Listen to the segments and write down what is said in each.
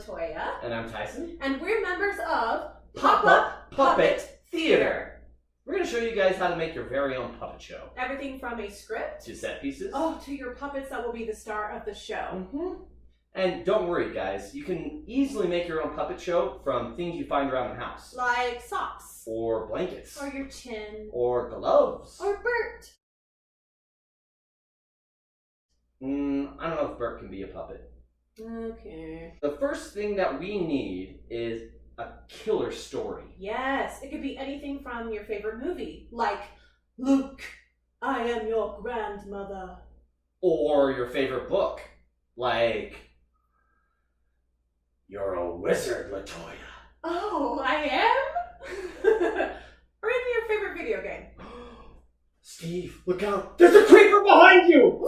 Latoya. And I'm Tyson. And we're members of Pop-Up Puppet Theater. We're going to show you guys how to make your very own puppet show. Everything from a script to set pieces. to your puppets that will be the star of the show. And don't worry, guys. You can easily make your own puppet show from things you find around the house. Like socks. Or blankets. Or your chin. Or gloves. Or Bert. I don't know if Bert can be a puppet. Okay. The first thing that we need is a killer story. Yes, it could be anything from your favorite movie, like Luke, I am your grandmother. Or your favorite book, like You're a Wizard, Latoya. Oh, I am? Or even your favorite video game. Steve, look out! There's a creeper behind you!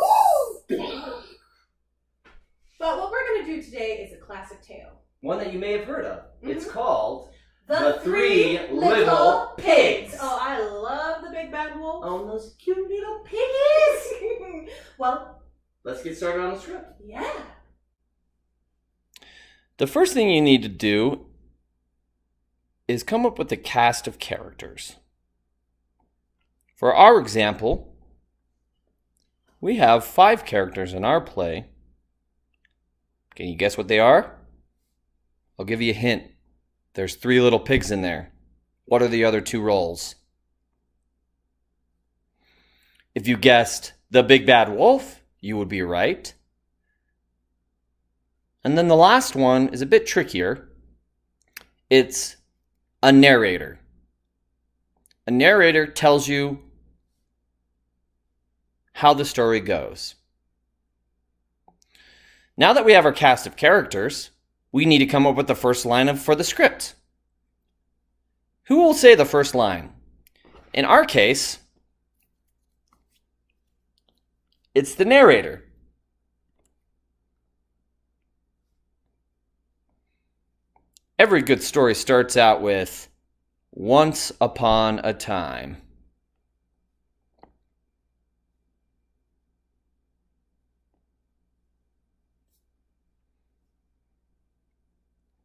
But what we're going to do today is a classic tale. One that you may have heard of. It's called The Three Little Pigs. Oh, I love the big bad wolf. Oh, those cute little piggies! Well, let's get started on the script. Yeah. The first thing you need to do is come up with a cast of characters. For our example, we have 5 characters in our play. Can you guess what they are? I'll give you a hint. There's 3 little pigs in there. What are the other 2 roles? If you guessed the big bad wolf, you would be right. And then the last one is a bit trickier. It's a narrator. A narrator tells you how the story goes. Now that we have our cast of characters, we need to come up with the first line for the script. Who will say the first line? In our case, it's the narrator. Every good story starts out with, once upon a time.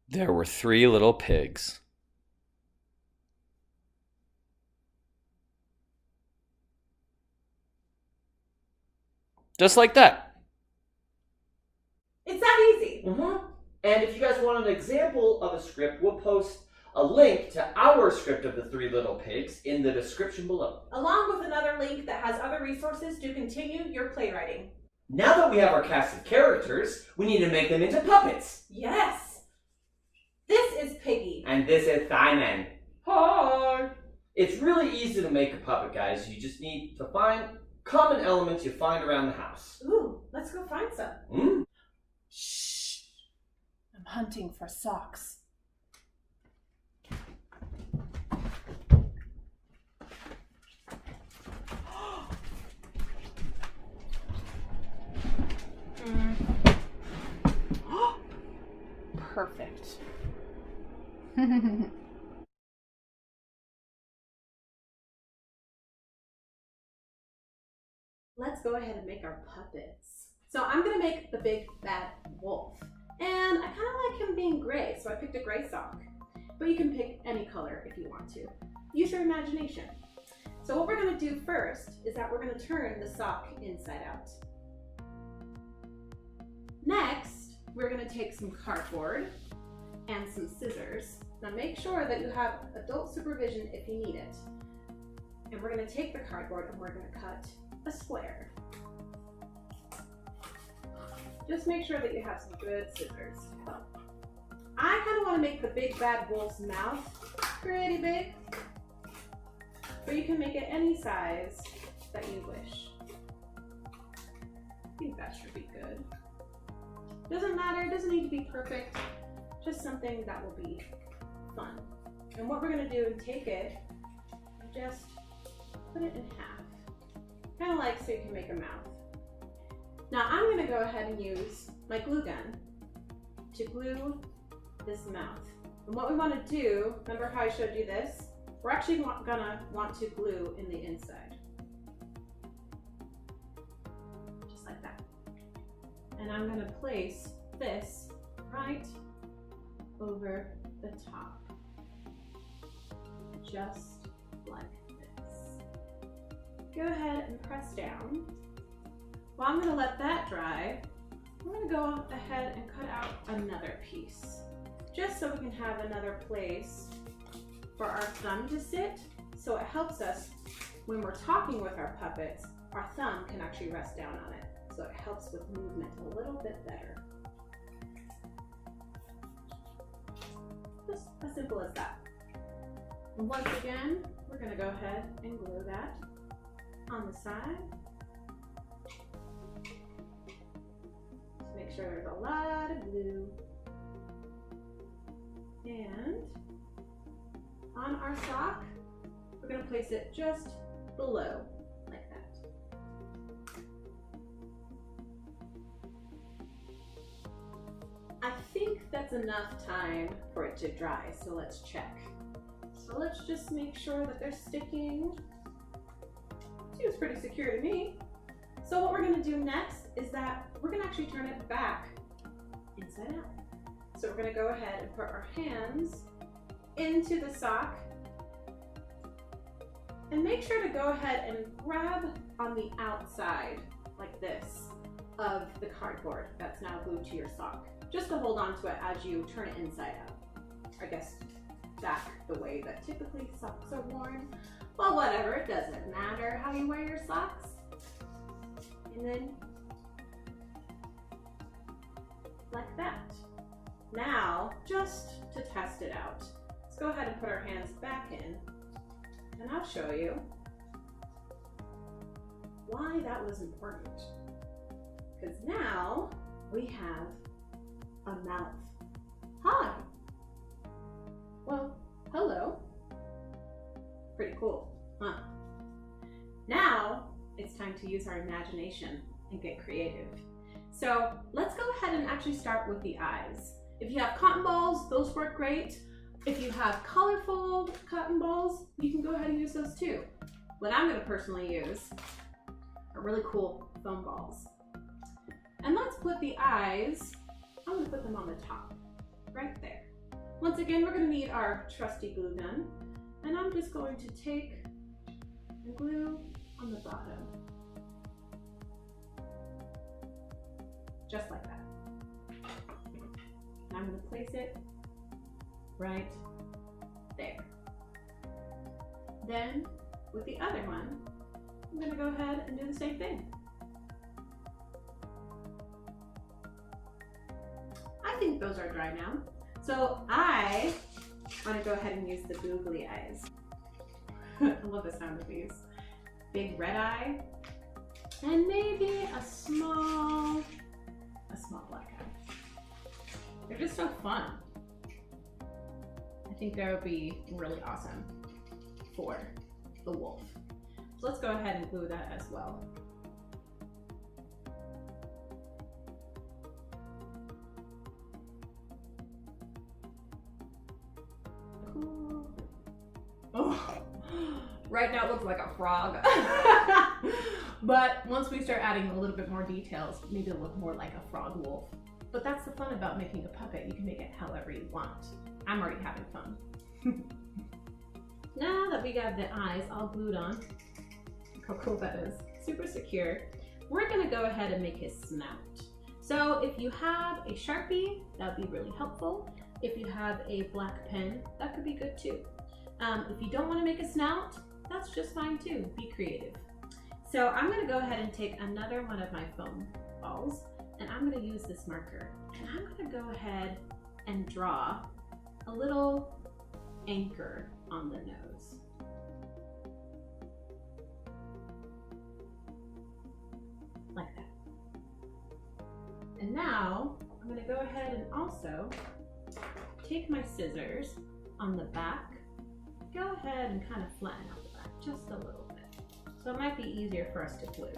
There were 3 little pigs. Just like that. It's that easy. And if you guys want an example of a script, we'll post a link to our script of the 3 Little Pigs in the description below. Along with another link that has other resources to continue your playwriting. Now that we have our cast of characters, we need to make them into puppets. Yes. This is Piggy. And this is Simon. Hi. It's really easy to make a puppet, guys. You just need to find common elements you find around the house. Ooh, let's go find some. Shh. I'm hunting for socks. Perfect. Let's go ahead and make our puppets. So I'm gonna make the big bad wolf. And I kind of like him being gray, so I picked a gray sock. But you can pick any color if you want to. Use your imagination. So what we're gonna do first is that we're gonna turn the sock inside out. Next, we're gonna take some cardboard and some scissors. Now make sure that you have adult supervision if you need it. And we're gonna take the cardboard and we're gonna cut a square. Just make sure that you have some good scissors. I kind of want to make the big bad wolf's mouth pretty big, but you can make it any size that you wish. I think that should be good. Doesn't matter, it doesn't need to be perfect, just something that will be fun. And what we're going to do is take it and just put it in half, kind of like so you can make a mouth. Now I'm going to go ahead and use my glue gun to glue this mouth. And what we want to do, remember how I showed you this? We're actually gonna want to glue in the inside. Just like that. And I'm gonna place this right over the top. Just like this. Go ahead and press down. Well, I'm going to let that dry. I'm going to go ahead and cut out another piece, just so we can have another place for our thumb to sit. So it helps us when we're talking with our puppets, our thumb can actually rest down on it. So it helps with movement a little bit better. Just as simple as that. And once again, we're going to go ahead and glue that on the side. Just make sure there's a lot of glue. And on our sock, we're going to place it just below, like that. I think that's enough time for it to dry, so let's check. So let's just make sure that they're sticking. Seems pretty secure to me. So what we're going to do next is that we're going to actually turn it back inside out. So we're going to go ahead and put our hands into the sock and make sure to go ahead and grab on the outside like this of the cardboard that's now glued to your sock, just to hold on to it as you turn it inside out. I guess back the way that typically socks are worn. Well, whatever, it doesn't matter how you wear your socks. And then like that. Now, just to test it out, let's go ahead and put our hands back in, and I'll show you why that was important. Because now we have a mouth. Hi. Well, hello. Pretty cool, huh? Now it's time to use our imagination and get creative. So let's go ahead and actually start with the eyes. If you have cotton balls, those work great. If you have colorful cotton balls, you can go ahead and use those too. What I'm going to personally use are really cool foam balls. And let's put the eyes, I'm going to put them on the top, right there. Once again, we're going to need our trusty glue gun, and I'm just going to take and glue on the bottom. Just like that. And I'm going to place it right there. Then, with the other one, I'm going to go ahead and do the same thing. I think those are dry now. So I want to go ahead and use the googly eyes. I love the sound of these. Big red eye, and maybe a small black eye. They're just so fun. I think that would be really awesome for the wolf. So let's go ahead and glue that as well. Cool. Oh, right now it looks like a frog. But once we start adding a little bit more details, maybe it'll look more like a frog wolf. But that's the fun about making a puppet. You can make it however you want. I'm already having fun. Now that we got the eyes all glued on, look how cool that is. Super secure. We're gonna go ahead and make his snout. So if you have a Sharpie, that would be really helpful. If you have a black pen, that could be good too. If you don't want to make a snout, that's just fine too. Be creative. So I'm going to go ahead and take another one of my foam balls, and I'm going to use this marker. And I'm going to go ahead and draw a little anchor on the nose. Like that. And now I'm going to go ahead and also take my scissors on the back, go ahead and kind of flatten out the back just a little bit. So it might be easier for us to glue.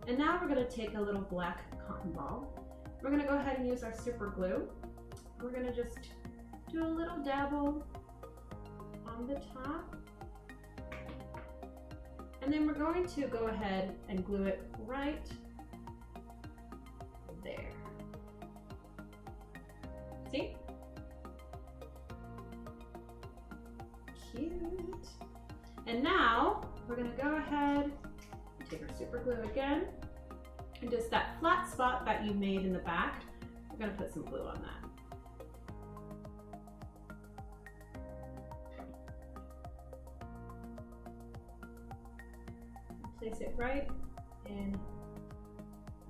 And now we're going to take a little black cotton ball. We're going to go ahead and use our super glue. We're going to just do a little dabble on the top. And then we're going to go ahead and glue it right cute. And now we're gonna go ahead, take our super glue again, and just that flat spot that you made in the back, we're gonna put some glue on that. Place it right in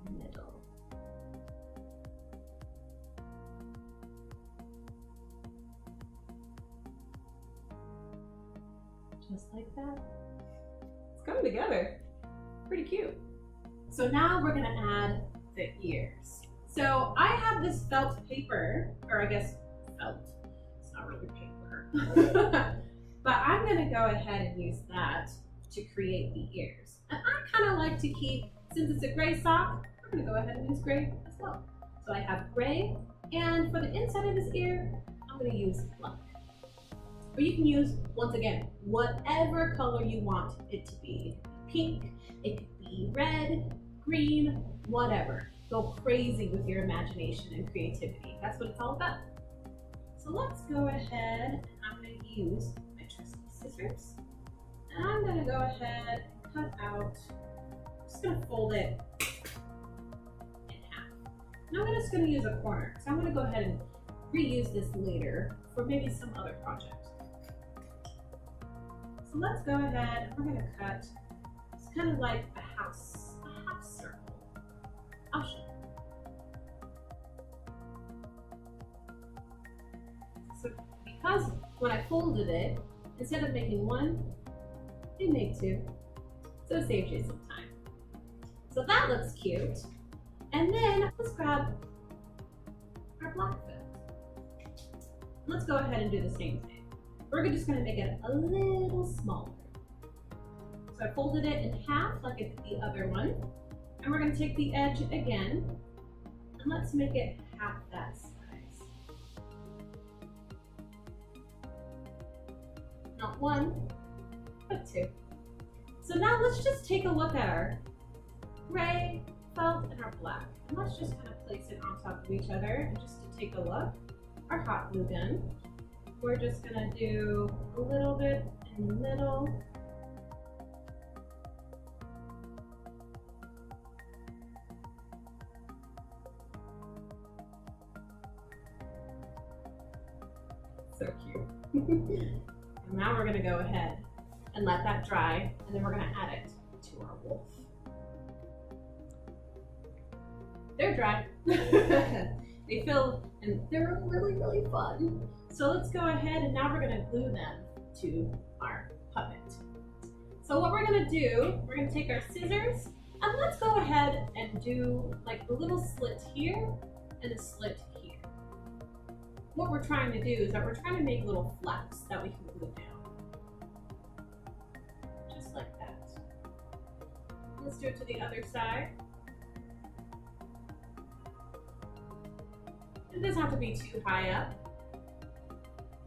the middle. Just like that. It's coming together. Pretty cute. So now we're gonna add the ears. So I have this felt paper, or I guess felt, it's not really paper. But I'm gonna go ahead and use that to create the ears. And I kind of like to keep, since it's a gray sock, we're gonna go ahead and use gray as well. So I have gray, and for the inside of this ear, I'm gonna use black. But you can use, once again, whatever color you want it to be. Pink, it could be red, green, whatever. Go crazy with your imagination and creativity. That's what it's all about. So let's go ahead, and I'm gonna use my trusty scissors. And I'm gonna go ahead and cut out, I'm just gonna fold it in half. And I'm just gonna use a corner. So I'm gonna go ahead and reuse this later for maybe some other project. So let's go ahead and we're gonna cut, it's kind of like a half circle. I'll show you. So because when I folded it, instead of making one, I made two. So it saves you some time. So that looks cute. And then let's grab our black felt. Let's go ahead and do the same thing. We're just gonna make it a little smaller. So I folded it in half like I did the other one. And we're gonna take the edge again, and let's make it half that size. Not one, but two. So now let's just take a look at our gray felt and our black. And let's just kind of place it on top of each other. And just to take a look, our hot glue gun. We're just gonna do a little bit in the middle. So cute. And now we're gonna go ahead and let that dry, and then we're gonna add it to our wolf. They're dry. They feel, and they're really, really fun. So let's go ahead and now we're gonna glue them to our puppet. So what we're gonna do, we're gonna take our scissors and let's go ahead and do like a little slit here and a slit here. What we're trying to do is that we're trying to make little flaps that we can glue down. Just like that. Let's do it to the other side. It doesn't have to be too high up.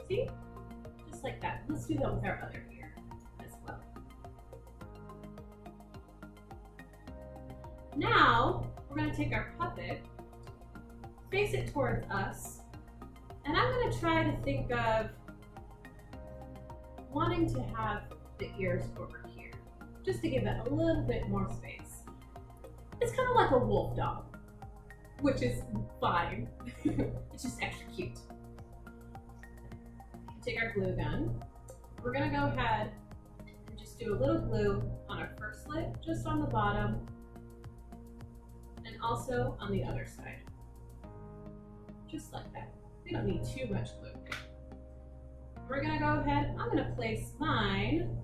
See? Just like that. Let's do that with our other ear as well. Now, we're going to take our puppet, face it towards us, and I'm going to try to think of wanting to have the ears over here, just to give it a little bit more space. It's kind of like a wolf dog, which is fine. It's just extra cute. Take our glue gun. We're gonna go ahead and just do a little glue on our first slit, just on the bottom, and also on the other side. Just like that. We don't need too much glue. We're gonna go ahead, I'm gonna place mine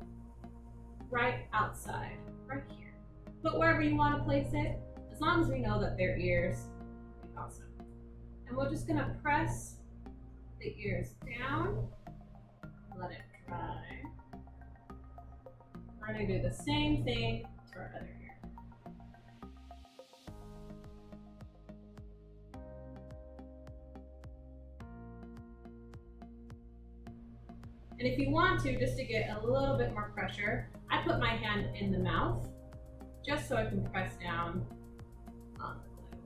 right outside, right here. But wherever you wanna place it, as long as we know that they're ears, awesome. And we're just gonna press the ears down, let it dry. We're gonna do the same thing to our other ear. And if you want to, just to get a little bit more pressure, I put my hand in the mouth just so I can press down on the glue.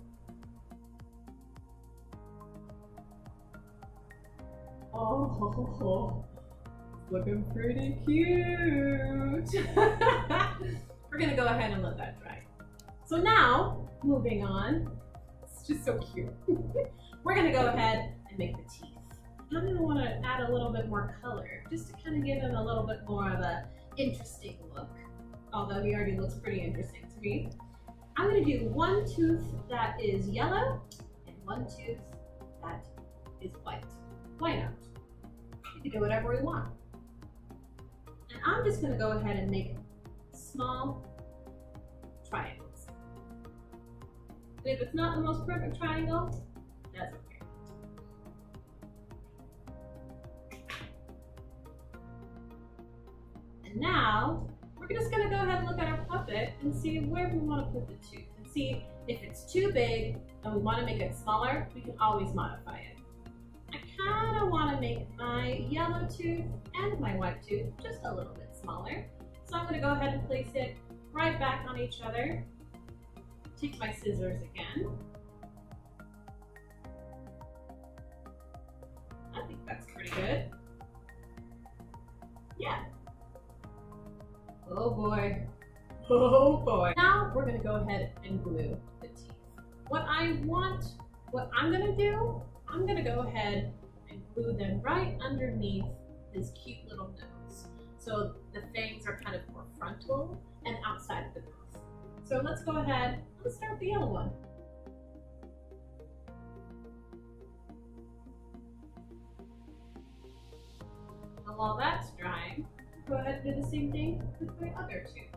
Oh, Looking pretty cute. We're gonna go ahead and let that dry. So now, moving on, it's just so cute. We're gonna go ahead and make the teeth. I'm gonna wanna add a little bit more color, just to kind of give him a little bit more of a interesting look. Although he already looks pretty interesting to me. I'm gonna do one tooth that is yellow and one tooth that is white. Why not? We can do whatever we want. And I'm just gonna go ahead and make small triangles. And if it's not the most perfect triangle, that's okay. And now, we're just gonna go ahead and look at our puppet and see where we wanna put the tooth. And see if it's too big and we wanna make it smaller, we can always modify it. I kinda wanna make my yellow tooth and my white tooth just a little bit smaller. So I'm gonna go ahead and place it right back on each other. Take my scissors again. I think that's pretty good. Yeah. Oh boy. Oh boy. Now we're gonna go ahead and glue the teeth. What I'm gonna do, I'm gonna go ahead and glue them right underneath his cute little nose. So the fangs are kind of more frontal and outside of the mouth. So let's go ahead, let's start with the yellow one. And while that's drying, go ahead and do the same thing with my other tooth.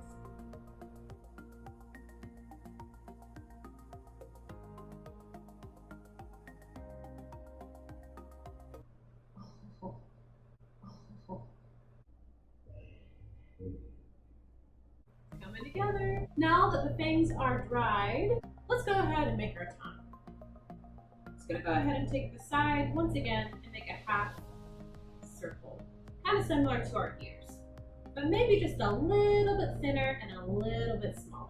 Coming together. Now that the fangs are dried, let's go ahead and make our tongue. Just gonna go ahead and take the side once again and make a half circle. Kind of similar to our ears, but maybe just a little bit thinner and a little bit smaller.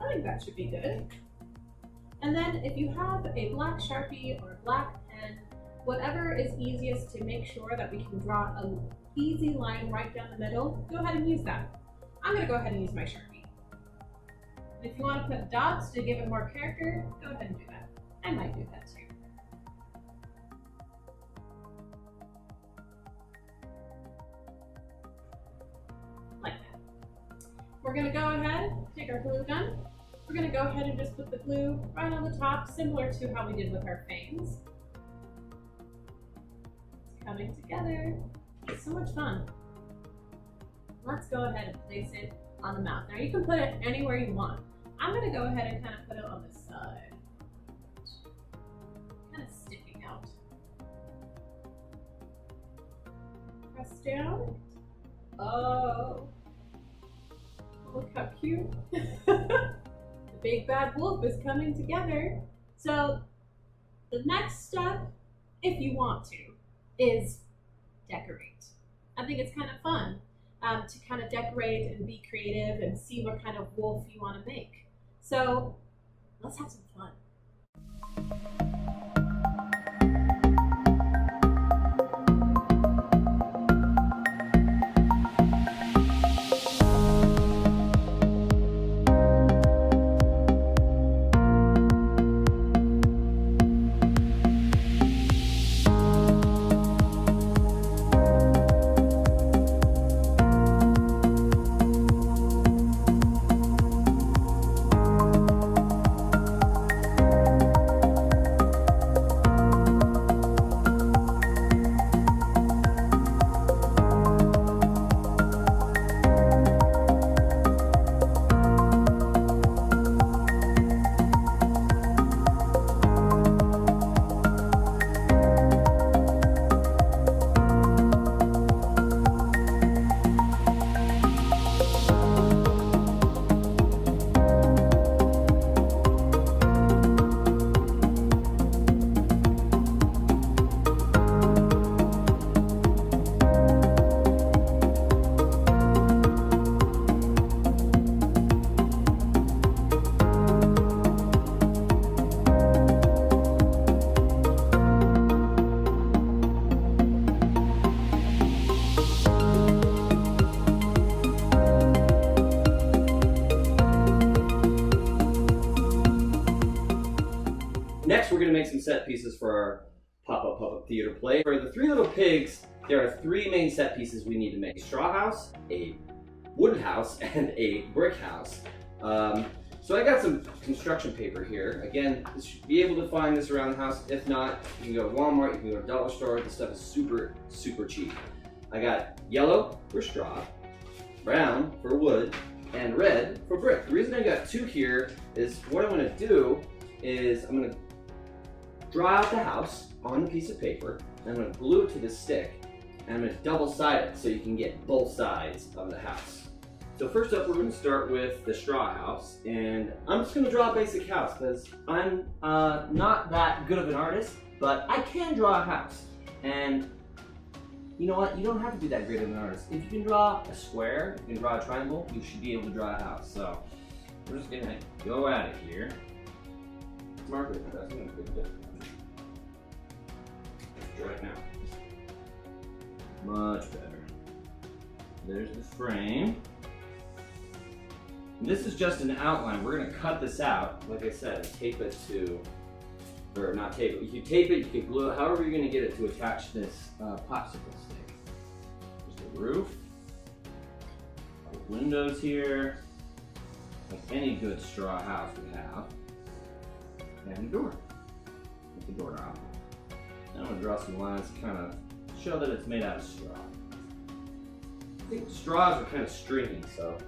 I think that should be good. And then if you have a black Sharpie or a black pen, whatever is easiest to make sure that we can draw an easy line right down the middle, go ahead and use that. I'm gonna go ahead and use my Sharpie. And if you want to put dots to give it more character, go ahead and do that. I might do that too. Like that. We're gonna go ahead, take our glue gun. We're gonna go ahead and just put the glue right on the top, similar to how we did with our fangs. It's coming together. It's so much fun. Let's go ahead and place it on the mouth. Now you can put it anywhere you want. I'm gonna go ahead and kind of put it on the side. Kind of sticking out. Press down. Oh, look how cute. The big bad wolf is coming together. So the next step, if you want to, is decorate. I think it's kind of fun to kind of decorate and be creative and see what kind of wolf you want to make. So let's have some fun. Next, we're going to make some set pieces for our pop-up theater play. For the Three Little Pigs, there are 3 main set pieces we need to make: a straw house, a wooden house, and a brick house. So I got some construction paper here. Again, you should be able to find this around the house. If not, you can go to Walmart, you can go to dollar store. This stuff is super, super cheap. I got yellow for straw, brown for wood, and red for brick. The reason I got 2 here is what I'm gonna do is I'm gonna draw out the house on a piece of paper, and I'm gonna glue it to the stick, and I'm gonna double side it so you can get both sides of the house. So first up, we're going to start with the straw house, and I'm just going to draw a basic house because I'm not that good of an artist, but I can draw a house. And you know what? You don't have to be that great of an artist. If you can draw a square, you can draw a triangle, you should be able to draw a house. So we're just going to go at it here. Mark it. That's going to be good. Draw it now. Much better. There's the frame. This is just an outline. We're going to cut this out, like I said, and tape it to, or not tape it. You can tape it, you can glue it, however you're going to get it to attach this popsicle stick. There's the roof, the windows here, like any good straw house would have, and the door, with the doorknob. Now I'm going to draw some lines to kind of show that it's made out of straw. I think straws are kind of stringy, so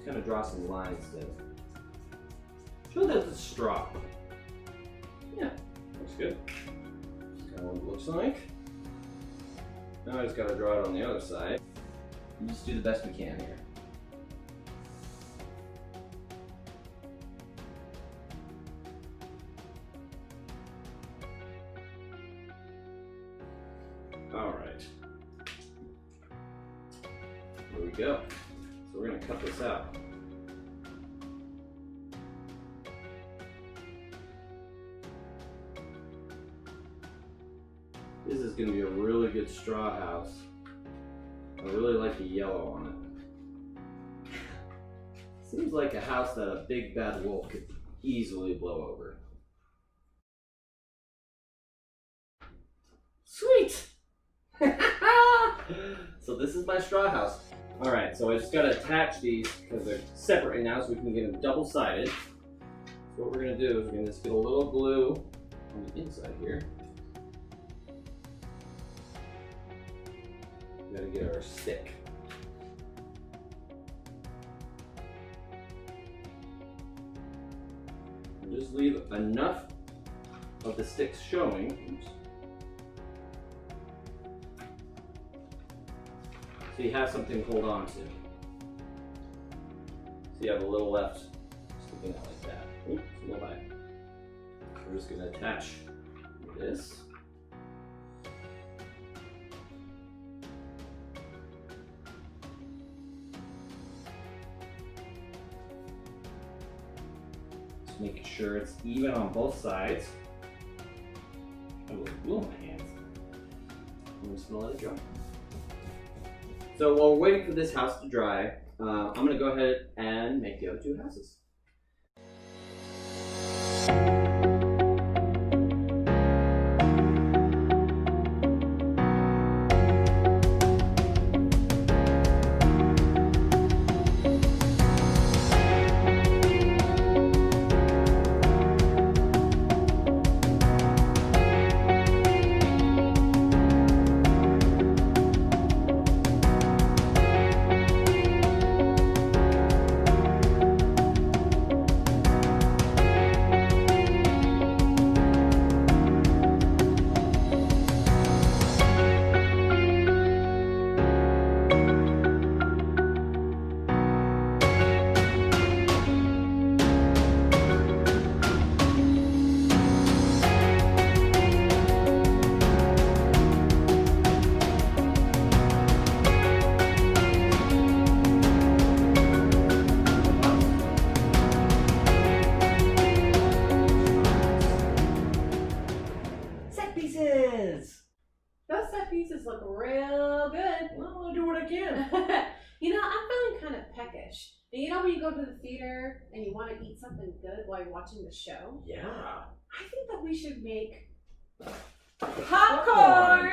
kind of draw some lines to show that it's straw. Yeah, looks good. That's kind of what it looks like. Now I just got to draw it on the other side. And just do the best we can here. All right. There we go. So we're going to cut this out. This is going to be a really good straw house. I really like the yellow on it. Seems like a house that a big bad wolf could easily blow over. Sweet! So this is my straw house. Alright, so I just got to attach these because they're separate right now so we can get them double-sided. So what we're going to do is we're going to just get a little glue on the inside here. We got to get our stick. And just leave enough of the sticks showing. Oops. So you have something to hold on to. So you have a little left sticking out like that. Oops, a little high. We're just going to attach this. Just making sure it's even on both sides. I have a little glue in my hands. I'm just going to let it dry. So while we're waiting for this house to dry, I'm going to go ahead and make the other 2 houses. Those set pieces look real good. Well, I'll do what I can. You know, I'm feeling kind of peckish. And you know when you go to the theater and you want to eat something good while you're watching the show? Yeah. I think that we should make popcorn.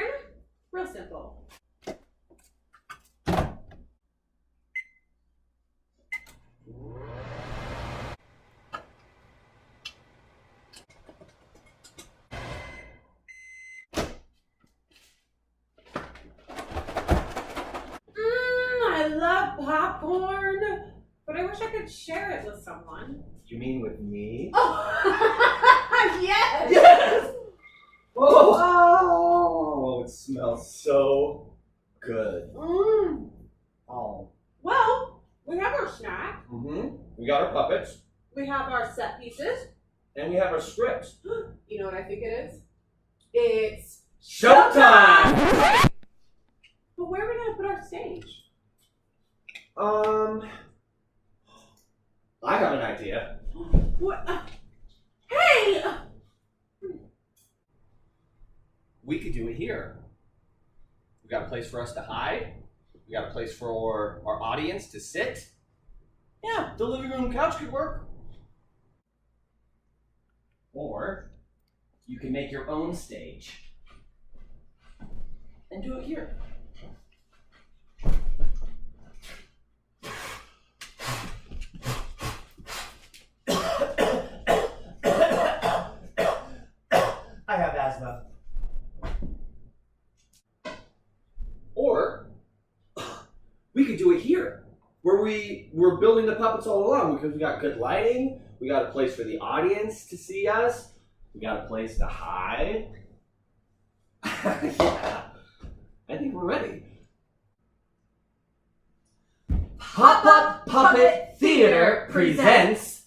Real simple. I love popcorn, but I wish I could share it with someone. You mean with me? Oh, yes! Yes! Oh, it smells so good. Oh. Well, we have our snack. We got our puppets, We have our set pieces. and we have our scripts. You know what I think it is? It's Showtime! But where are we gonna put our stage? I have an idea. What? Hey! We could do it here. We got a place for us to hide. We got a place for our audience to sit. Yeah, the living room couch could work. Or you can make your own stage and do it here. I have asthma. Or we could do it here, where we're building the puppets all along, because we got good lighting, we got a place for the audience to see us, we got a place to hide. Yeah, I think we're ready. Pop-Up Puppet Theater presents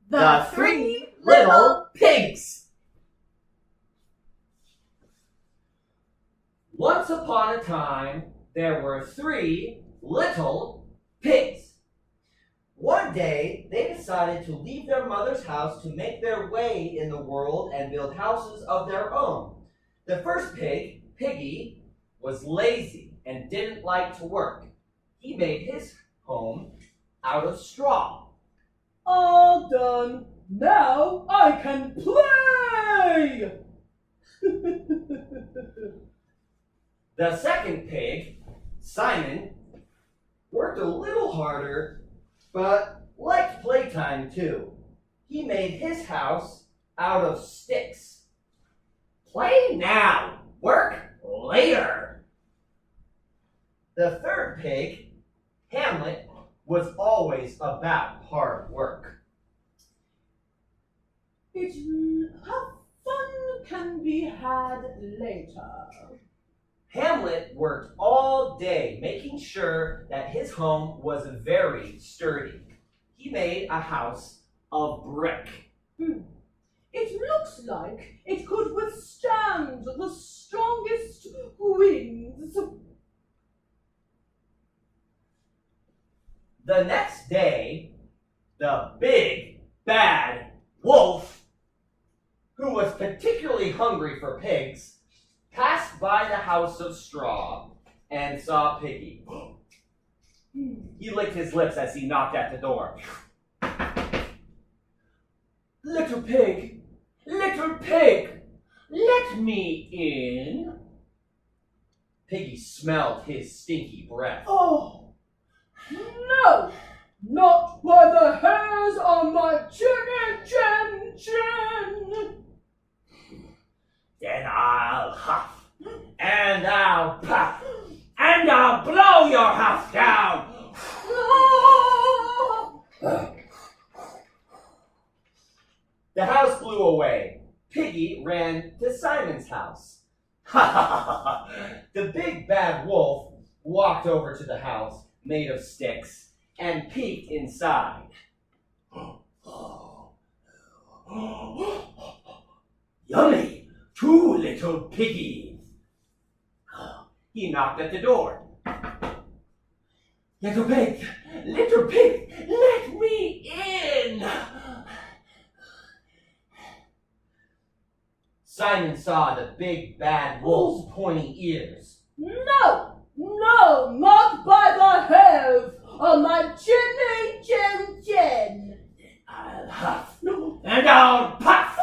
The Three Little Pigs. Once upon a time, there were 3 little pigs. One day, they decided to leave their mother's house to make their way in the world and build houses of their own. The first pig, Piggy, was lazy and didn't like to work. He made his home out of straw. All done. Now I can play! The second pig, Simon, worked a little harder, but liked playtime too. He made his house out of sticks. Play now, work later. The third pig, Hamlet, was always about hard work. How fun can be had later. Hamlet worked all day making sure that his home was very sturdy. He made a house of brick. It looks like it could withstand the strongest winds. The next day, the big bad wolf, who was particularly hungry for pigs, passed by the house of straw and saw Piggy. He licked his lips as he knocked at the door. Little pig, let me in. Piggy smelled his stinky breath. Oh, no! Not by the hairs on my chin. Then I'll huff, and I'll puff, and I'll blow your house down. The house blew away. Piggy ran to Simon's house. The big bad wolf walked over to the house made of sticks and peeked inside. Yummy! 2 little piggies. He knocked at the door. Little pig, let me in. Simon saw the big bad wolf's pointy ears. No, not by the hairs on my chin. I'll huff and I'll puff,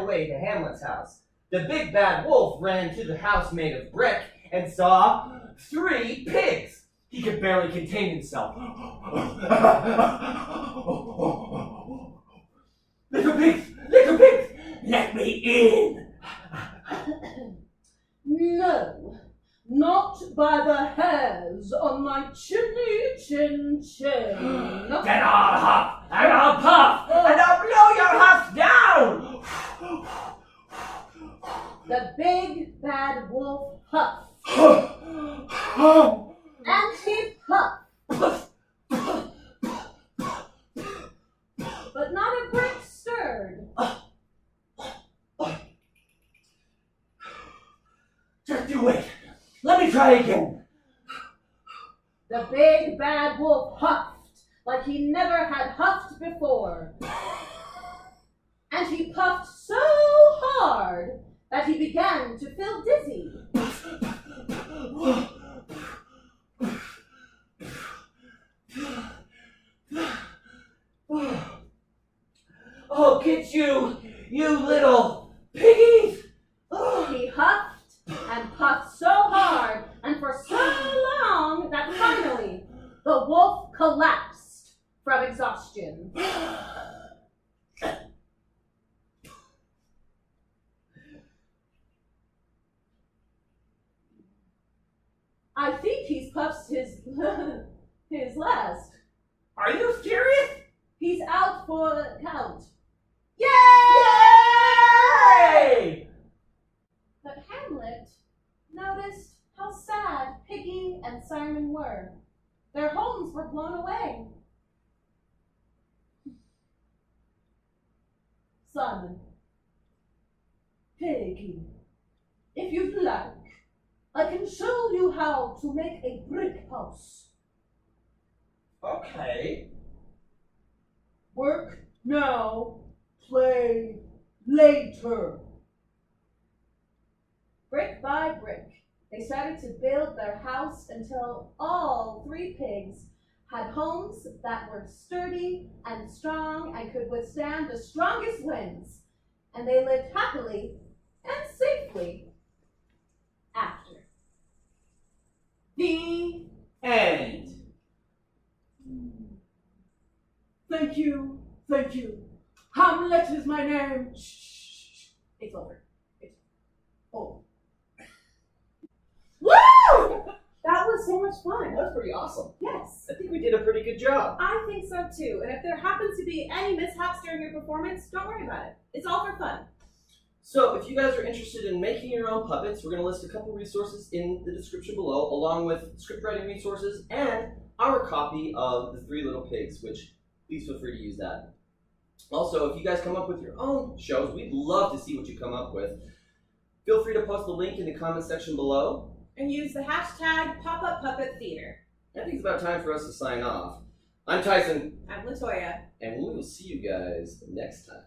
way to Hamlet's house. The big bad wolf ran to the house made of brick and saw 3 pigs. He could barely contain himself. Little pigs, let me in. No, not by the hairs on my chinny chin chin. Then I'll huff, and I'll puff, and I'll blow your house down. The big bad wolf huffed, and he puffed, but not a brick stirred. Just you wait. Let me try again. The big bad wolf huffed like he never had huffed before. And he puffed so hard that he began to feel dizzy. Oh, get you little piggies! He huffed and puffed so hard and for so long that finally the wolf collapsed from exhaustion. I think he's puffed his his last. Are you serious? He's out for the count. Yay! But Hamlet noticed how sad Piggy and Simon were. Their homes were blown away. Simon, Piggy, if you'd like, I can show you how to make a brick house. Okay. Work now, play later. Brick by brick, they started to build their house until all 3 pigs had homes that were sturdy and strong and could withstand the strongest winds. And they lived happily and safely after. The End. Thank you. Hamlet is my name. Shh. It's over. It's over. Woo! That was so much fun. That was pretty awesome. Yes. I think we did a pretty good job. I think so too. And if there happens to be any mishaps during your performance, don't worry about it. It's all for fun. So if you guys are interested in making your own puppets, we're going to list a couple resources in the description below, along with script writing resources and our copy of The 3 Little Pigs, which please feel free to use that. Also, if you guys come up with your own shows, we'd love to see what you come up with. Feel free to post the link in the comment section below. And use the hashtag #PopUpPuppetTheater. I think it's about time for us to sign off. I'm Tyson, I'm Latoya. and we will see you guys next time.